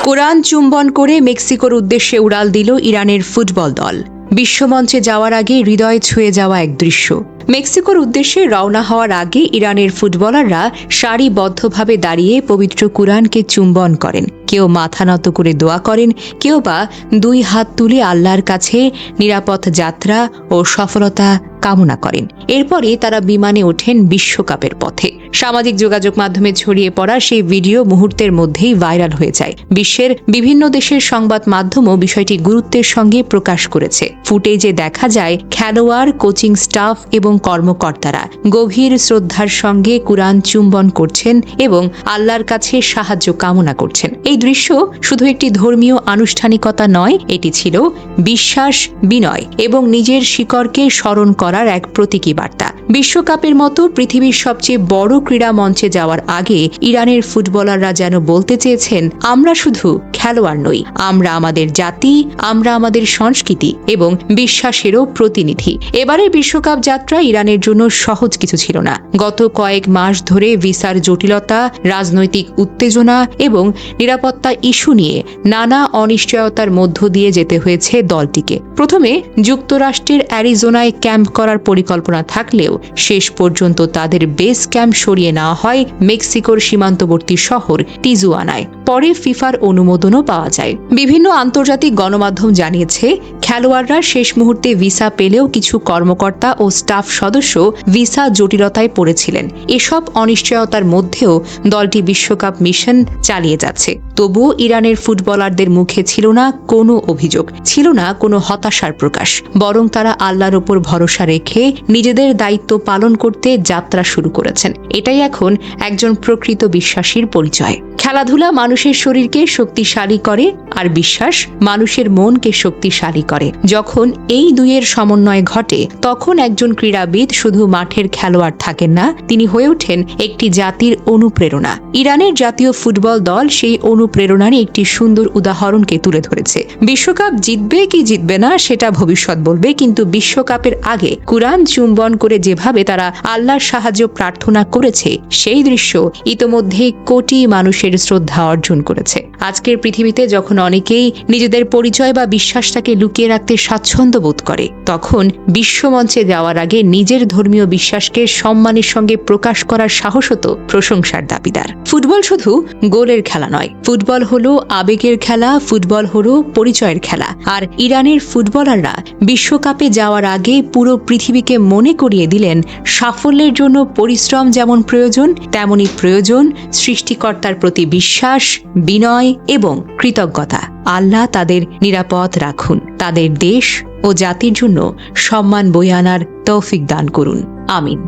কোরআন চুম্বন করে মেক্সিকোর উদ্দেশ্যে উড়াল দিল ইরানের ফুটবল দল। বিশ্বমঞ্চে যাওয়ার আগে হৃদয় ছুঁয়ে যাওয়া এক দৃশ্য। মেক্সিকোর উদ্দেশ্যে রওনা হওয়ার আগে ইরানের ফুটবলাররা সারিবদ্ধভাবে দাঁড়িয়ে পবিত্র কুরআনকে চুম্বন করেন। কেউ মাথা নত করে দোয়া করেন, কেউ বা দুই হাত তুলে আল্লাহর কাছে নিরাপদ যাত্রা ও সফলতা কামনা করেন। এরপরে তারা বিমানে ওঠেন বিশ্বকাপের পথে। সামাজিক যোগাযোগ মাধ্যমে ছড়িয়ে পড়া সেই ভিডিও মুহূর্তের মধ্যেই ভাইরাল হয়ে যায়। বিশ্বের বিভিন্ন দেশের সংবাদ মাধ্যমও বিষয়টি গুরুত্বের সঙ্গে প্রকাশ করেছে। ফুটেজে দেখা যায় খেলোয়াড়, কোচিং স্টাফ এবং কর্মকর্তারা গভীর শ্রদ্ধার সঙ্গে কুরআন চুম্বন করছেন এবং আল্লাহর কাছে সাহায্য কামনা করছেন। এই দৃশ্য শুধু একটি ধর্মীয় আনুষ্ঠানিকতা নয়, এটি ছিল বিশ্বাস, বিনয় এবং নিজের শিকড়কে স্মরণ করার এক প্রতীকী বার্তা। বিশ্বকাপের মতো পৃথিবীর সবচেয়ে বড় ক্রীড়া মঞ্চে যাওয়ার আগে ইরানের ফুটবলাররা যেন বলতে চেয়েছেন, আমরা শুধু খেলোয়াড় নই, আমরা আমাদের জাতি, আমরা আমাদের সংস্কৃতি এবং বিশ্বাসেরও প্রতিনিধি। এবারের বিশ্বকাপ যাত্রা ইরানের জন্য সহজ কিছু ছিল না। গত কয়েক মাস ধরে ভিসার জটিলতা, রাজনৈতিক উত্তেজনা এবং নিরাপত্তা ইস্যু নিয়ে নানা অনিশ্চয়তার মধ্য দিয়ে যেতে হয়েছে দলটিকে। প্রথমে যুক্তরাষ্ট্রের অ্যারিজোনায় ক্যাম্প করার পরিকল্পনা থাকলেও শেষ পর্যন্ত তাদের বেস ক্যাম্প সরিয়ে নেওয়া হয় মেক্সিকোর সীমান্তবর্তী শহর টিজুয়ানায়। পরে ফিফার অনুমোদনও পাওয়া যায়। বিভিন্ন আন্তর্জাতিক গণমাধ্যম জানিয়েছে, খেলোয়াড়রা শেষ মুহূর্তে ভিসা পেলেও কিছু কর্মকর্তা ও স্টাফ সদস্য ভিসা জটিলতায় পড়েছিলেন। এসব অনিশ্চয়তার মধ্যেও দলটি বিশ্বকাপ মিশন চালিয়ে যাচ্ছে। তবুও ইরানের ফুটবলারদের মুখে ছিল না কোনো অভিযোগ, ছিল না কোনো হতাশার প্রকাশ। বরং তারা আল্লাহর ওপর ভরসা রেখে নিজেদের দায়িত্ব পালন করতে যাত্রা শুরু করেছেন। এটাই এখন একজন প্রকৃত বিশ্বাসীর পরিচয়। খেলাধুলা মানুষের শরীরকে শক্তিশালী করে, আর বিশ্বাস মানুষের মনকে শক্তিশালী করে। যখন এই দুইয়ের সমন্বয় ঘটে, তখন একজন ক্রীড়াবিদ শুধু মাঠের খেলোয়াড় থাকেন না, তিনি হয়ে ওঠেন একটি জাতির অনুপ্রেরণা। ইরানের জাতীয় ফুটবল দল সেই অনুপ্রেরণারই একটি সুন্দর উদাহরণকে তুলে ধরেছে। বিশ্বকাপ জিতবে কি জিতবে না সেটা ভবিষ্যৎ বলবে, কিন্তু বিশ্বকাপের আগে কুরআন চুম্বন করে যেভাবে তারা আল্লাহর সাহায্য প্রার্থনা করেছে, সেই দৃশ্য ইতোমধ্যে কোটি মানুষের শ্রদ্ধা অর্জন করেছে। আজকের পৃথিবীতে যখন অনেকেই নিজেদের পরিচয় বা বিশ্বাসটাকে লুকিয়ে রাখতে স্বাচ্ছন্দ্য বোধ করে, তখন বিশ্বমঞ্চে যাওয়ার আগে নিজের ধর্মীয় বিশ্বাসকে সম্মানের সঙ্গে প্রকাশ করার সাহসও তো প্রশংসার দাবিদার। ফুটবল শুধু গোলের খেলা নয়, ফুটবল হলো আবেগের খেলা, ফুটবল হলো পরিচয়ের খেলা। আর ইরানের ফুটবলাররা বিশ্বকাপে যাওয়ার আগে পুরো পৃথিবীকে মনে করিয়ে দিলেন, সাফল্যের জন্য পরিশ্রম যেমন প্রয়োজন, তেমনি প্রয়োজন সৃষ্টিকর্তার প্রতি বিশ্বাস, বিনয় এবং কৃতজ্ঞতা। আল্লাহ তাদের নিরাপদ রাখুন, তাদের দেশ ও জাতির জন্য সম্মান বয়ে আনার তৌফিক দান করুন। আমিন।